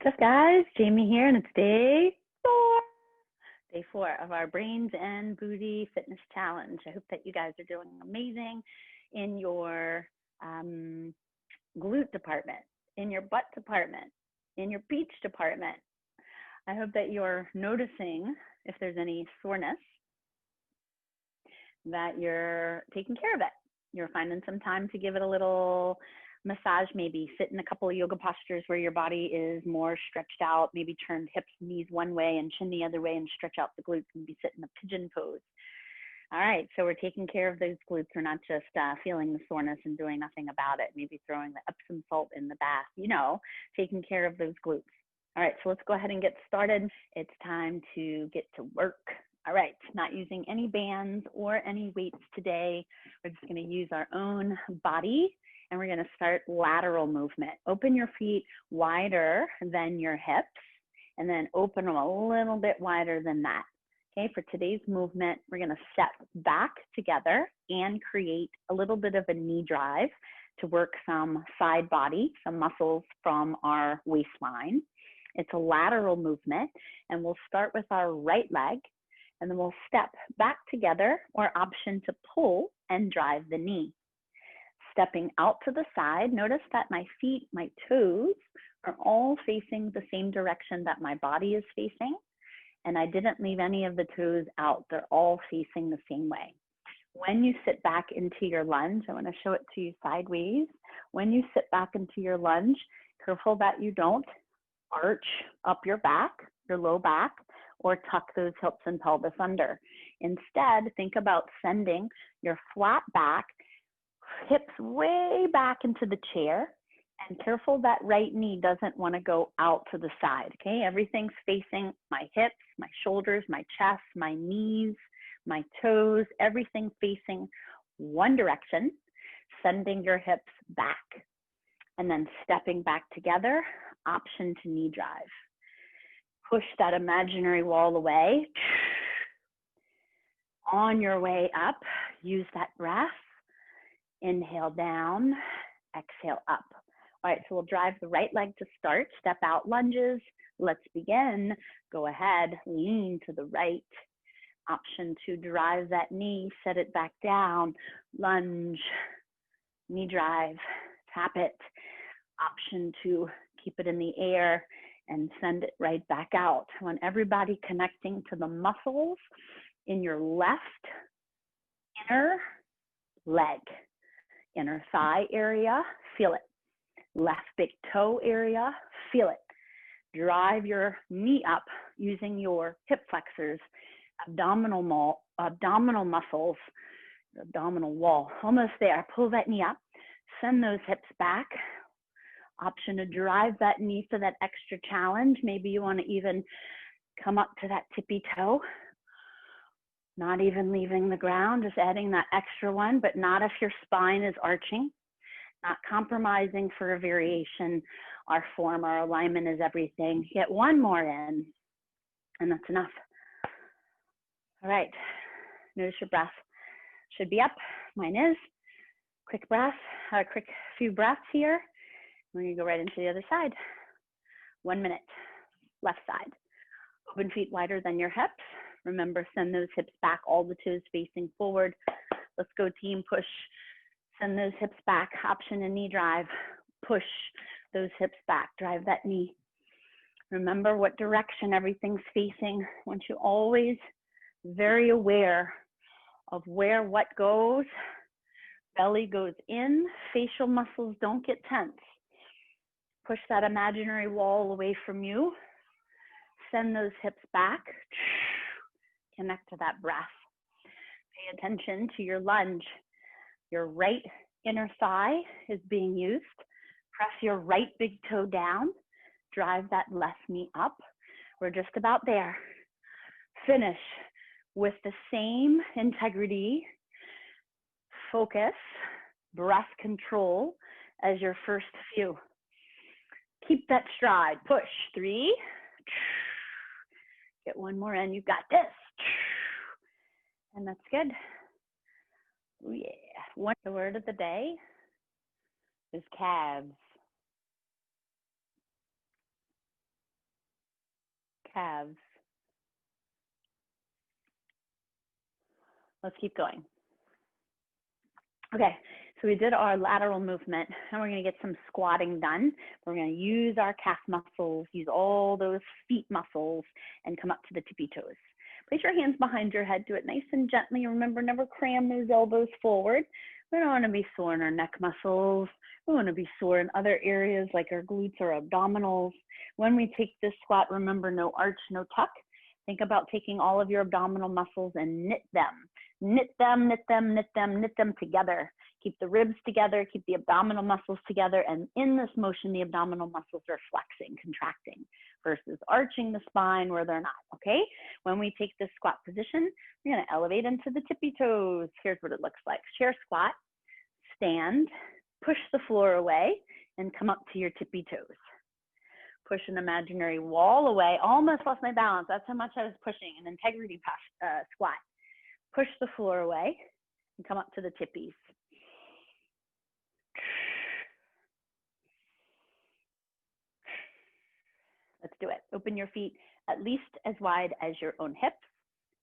What's up, guys? Jamie here, and it's day four of our Brains and Booty Fitness Challenge. I hope that you guys are doing amazing in your glute department, in your butt department, in your beach department. I hope that you're noticing if there's any soreness, that you're taking care of it. You're finding some time to give it a little massage, maybe sit in a couple of yoga postures where your body is more stretched out, maybe turn hips, knees one way and chin the other way and stretch out the glutes and be sitting in a pigeon pose. All right, so we're taking care of those glutes. We're not just feeling the soreness and doing nothing about it, maybe throwing the Epsom salt in the bath, taking care of those glutes. All right, so let's go ahead and get started. It's time to get to work. All right, not using any bands or any weights today. We're just gonna use our own body, and we're gonna start lateral movement. Open your feet wider than your hips, and then open them a little bit wider than that. Okay, for today's movement, we're gonna step back together and create a little bit of a knee drive to work some side body, some muscles from our waistline. It's a lateral movement, and we'll start with our right leg, and then we'll step back together, or option to pull and drive the knee. Stepping out to the side, notice that my feet, my toes are all facing the same direction that my body is facing, and I didn't leave any of the toes out. They're all facing the same way. When you sit back into your lunge, I want to show it to you sideways. When you sit back into your lunge, careful that you don't arch up your back, your low back, or tuck those hips and pelvis under. Instead, think about sending your flat back, hips way back into the chair, and careful that right knee doesn't want to go out to the side, okay? Everything's facing my hips, my shoulders, my chest, my knees, my toes, everything facing one direction, sending your hips back, and then stepping back together, option to knee drive. Push that imaginary wall away. On your way up, use that breath. Inhale down, exhale up. All right, so we'll drive the right leg to start. Step out lunges. Let's begin. Go ahead, lean to the right. Option to drive that knee, set it back down. Lunge, knee drive, tap it. Option to keep it in the air and send it right back out. I want everybody connecting to the muscles in your left inner leg. Inner thigh area, feel it. Left big toe area, feel it. Drive your knee up using your hip flexors, abdominal muscles, abdominal wall. Almost there. Pull that knee up. Send those hips back. Option to drive that knee for that extra challenge. Maybe you want to even come up to that tippy toe. Not even leaving the ground, just adding that extra one, but not if your spine is arching. Not compromising for a variation. Our form, our alignment is everything. Get one more in, and that's enough. All right, notice your breath should be up. Mine is. Quick breath, quick few breaths here. We're gonna go right into the other side. 1 minute, left side. Open feet wider than your hips. Remember, send those hips back, all the toes facing forward. Let's go team, push. Send those hips back, option and knee drive. Push those hips back, drive that knee. Remember what direction everything's facing. I want you always very aware of where what goes. Belly goes in, facial muscles don't get tense. Push that imaginary wall away from you. Send those hips back. Connect to that breath. Pay attention to your lunge. Your right inner thigh is being used. Press your right big toe down. Drive that left knee up. We're just about there. Finish with the same integrity, focus, breath control as your first few. Keep that stride. Push. 3. Get one more in. You've got this. And that's good. Oh, yeah. The word of the day is calves. calves. Let's keep going. Okay, so we did our lateral movement, and we're gonna get some squatting done. We're gonna use our calf muscles, use all those feet muscles, and come up to the tippy toes. Place your hands behind your head, do it nice and gently. Remember, never cram those elbows forward. We don't wanna be sore in our neck muscles. We wanna be sore in other areas like our glutes or abdominals. When we take this squat, remember, no arch, no tuck. Think about taking all of your abdominal muscles and knit them. Knit them, knit them, knit them, knit them together. Keep the ribs together, keep the abdominal muscles together, and in this motion, the abdominal muscles are flexing, contracting, versus arching the spine where they're not, okay? When we take this squat position, we're gonna elevate into the tippy toes. Here's what it looks like. Chair squat, stand, push the floor away, and come up to your tippy toes. Push an imaginary wall away. Almost lost my balance. That's how much I was pushing. An integrity squat. Push the floor away and come up to the tippies. Let's do it. Open your feet at least as wide as your own hips.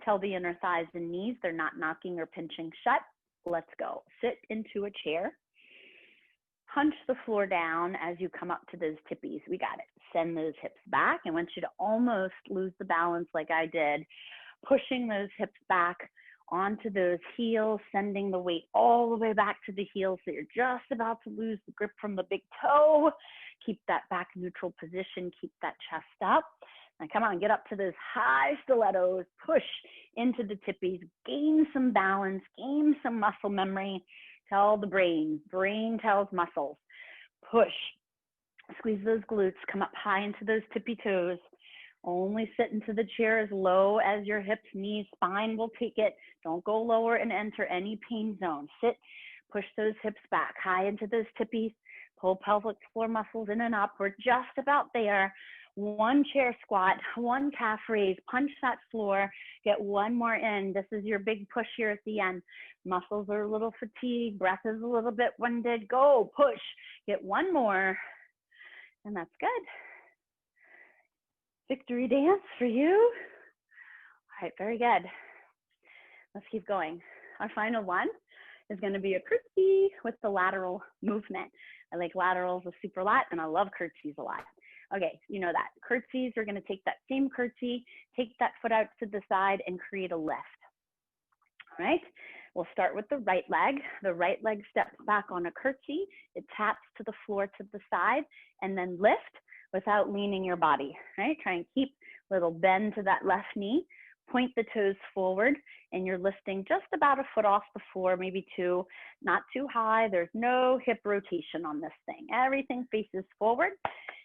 Tell the inner thighs and knees they're not knocking or pinching shut. Let's go. Sit into a chair. Punch the floor down as you come up to those tippies. We got it. Send those hips back. I want you to almost lose the balance like I did, pushing those hips back onto those heels, sending the weight all the way back to the heels so you're just about to lose the grip from the big toe. Keep that back neutral position, keep that chest up. Now come on, get up to those high stilettos, push into the tippies, gain some balance, gain some muscle memory. Tell the brain tells muscles. Push, squeeze those glutes, come up high into those tippy toes. Only sit into the chair as low as your hips, knees, spine will take it. Don't go lower and enter any pain zone. Sit, push those hips back, high into those tippies. Pull pelvic floor muscles in and up. We're just about there. One chair squat, one calf raise, punch that floor, get one more in. This is your big push here at the end. Muscles are a little fatigued, breath is a little bit winded. Go, push, get one more, and that's good. Victory dance for you. All right, very good. Let's keep going. Our final one is going to be a curtsy with the lateral movement. I like laterals a super lot, and I love curtsies a lot. Okay, you know that. Curtsies, you're going to take that same curtsy, take that foot out to the side, and create a lift. All right, we'll start with the right leg. The right leg steps back on a curtsy. It taps to the floor to the side, and then lift without leaning your body, right? Try and keep a little bend to that left knee. Point the toes forward, and you're lifting just about a foot off the floor, maybe two, not too high. There's no hip rotation on this thing. Everything faces forward.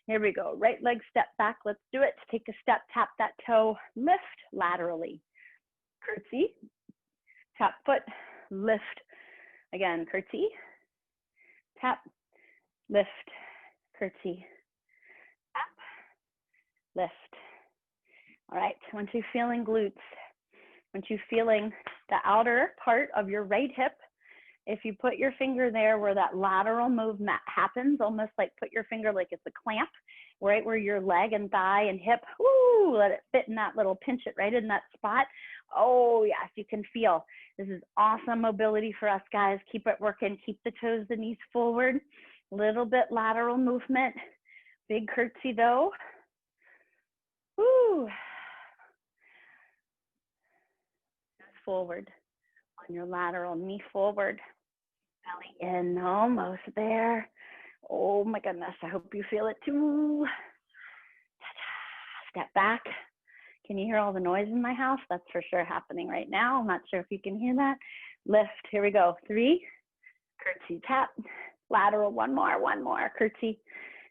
Here we go. Right leg step back. Let's do it. Take a step, tap that toe, lift laterally. Curtsy, tap foot, lift. Again, curtsy, tap, lift, curtsy, tap, lift. All right, once you're feeling glutes, once you're feeling the outer part of your right hip, if you put your finger there where that lateral movement happens, almost like put your finger like it's a clamp, right where your leg and thigh and hip, woo, let it fit in that little, pinch it right in that spot. Oh yes, you can feel. This is awesome mobility for us guys. Keep it working, keep the toes, the knees forward. Little bit lateral movement. Big curtsy though. Woo. Forward on your lateral, knee forward, belly in, almost there. Oh my goodness, I hope you feel it too. Step back. Can you hear all the noise in my house? That's for sure happening right now. I'm not sure if you can hear that. Lift, here we go. 3, curtsy, tap, lateral, one more, curtsy,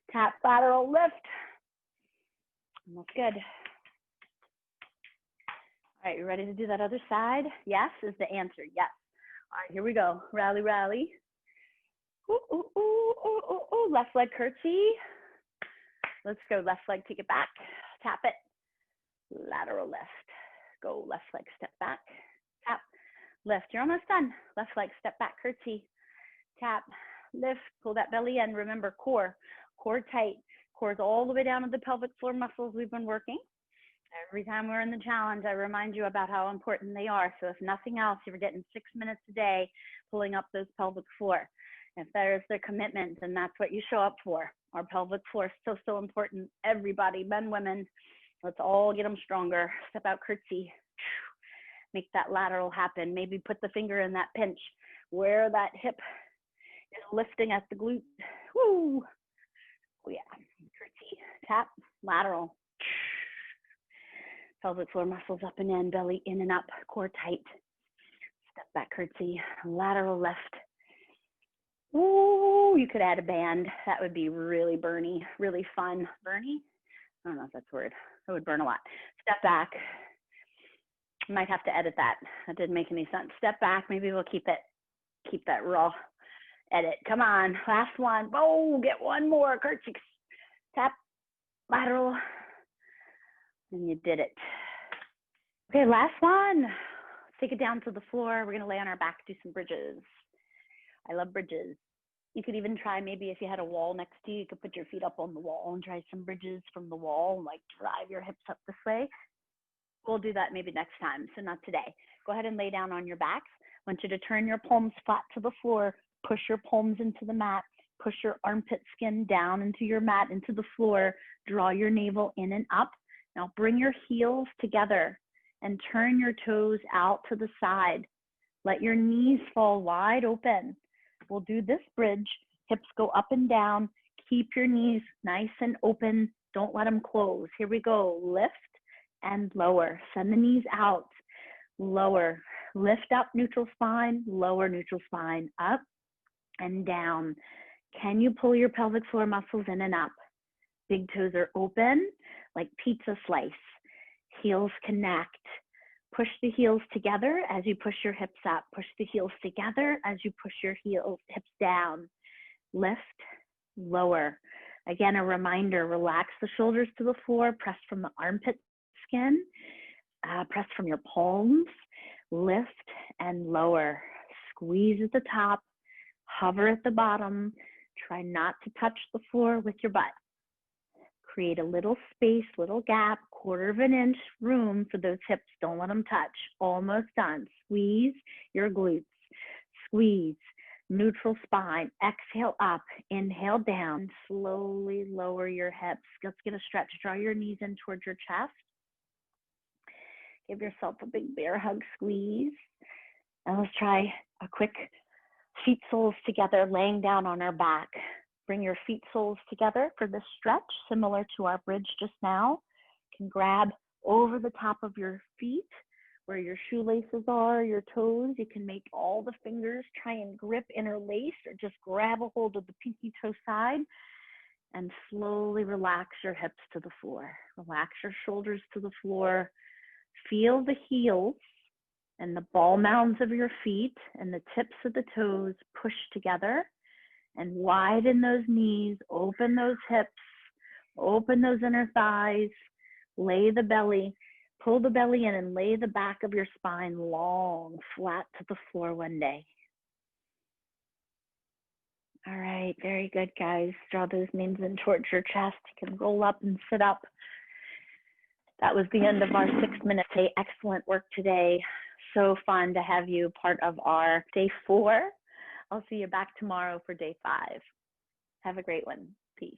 tap, lateral, lift. Almost good. All right, you ready to do that other side? Yes is the answer, yes. All right, here we go. Rally, rally. Ooh, ooh, ooh, ooh, ooh, ooh. Left leg curtsy. Let's go, left leg, take it back. Tap it. Lateral lift. Go, left leg, step back. Tap, lift. You're almost done. Left leg, step back, curtsy. Tap, lift, pull that belly in. Remember, core tight. Core's all the way down to the pelvic floor muscles we've been working. Every time we're in the challenge, I remind you about how important they are. So if nothing else, you're getting 6 minutes a day pulling up those pelvic floor. If there's the commitment, then that's what you show up for. Our pelvic floor is so, so important. Everybody, men, women, let's all get them stronger. Step out, curtsy. Make that lateral happen. Maybe put the finger in that pinch where that hip is lifting at the glute. Woo! Oh yeah, curtsy, tap, lateral. Pelvic floor muscles up and in, belly in and up, core tight. Step back, curtsy, lateral left. Ooh, you could add a band. That would be really burny, really fun. Burny? I don't know if that's a word. That would burn a lot. Step back. Might have to edit that. That didn't make any sense. Step back. Maybe we'll keep that raw. Edit. Come on. Last one. Oh, get one more. Curtsy. Tap. Lateral. And you did it. Okay, last one. Take it down to the floor. We're going to lay on our back, do some bridges. I love bridges. You could even try, maybe if you had a wall next to you, you could put your feet up on the wall and try some bridges from the wall, like drive your hips up this way. We'll do that maybe next time, so not today. Go ahead and lay down on your backs. I want you to turn your palms flat to the floor, push your palms into the mat, push your armpit skin down into your mat, into the floor, draw your navel in and up. Now bring your heels together and turn your toes out to the side. Let your knees fall wide open. We'll do this bridge. Hips go up and down. Keep your knees nice and open. Don't let them close. Here we go. Lift and lower. Send the knees out. Lower. Lift up neutral spine. Lower neutral spine. Up and down. Can you pull your pelvic floor muscles in and up? Big toes are open like pizza slice. Heels connect. Push the heels together as you push your hips up. Push the heels together as you push your hips down. Lift, lower. Again, a reminder, relax the shoulders to the floor. Press from the armpit skin. Press from your palms. Lift and lower. Squeeze at the top. Hover at the bottom. Try not to touch the floor with your butt. Create a little space, little gap, 1/4 of an inch room for those hips. Don't let them touch. Almost done. Squeeze your glutes. Squeeze. Neutral spine. Exhale up. Inhale down. Slowly lower your hips. Let's get a stretch. Draw your knees in towards your chest. Give yourself a big bear hug squeeze. And let's try a quick feet soles together, laying down on our back. Bring your feet soles together for this stretch, similar to our bridge just now. You can grab over the top of your feet where your shoelaces are, your toes. You can make all the fingers try and grip, interlace, or just grab a hold of the pinky toe side and slowly relax your hips to the floor. Relax your shoulders to the floor. Feel the heels and the ball mounds of your feet and the tips of the toes push together. And widen those knees, open those hips, open those inner thighs, lay the belly, pull the belly in and lay the back of your spine long, flat to the floor one day. All right, very good, guys. Draw those knees in towards your chest. You can roll up and sit up. That was the end of our 6-minute day. Excellent work today. So fun to have you part of our day 4. I'll see you back tomorrow for day 5. Have a great one. Peace.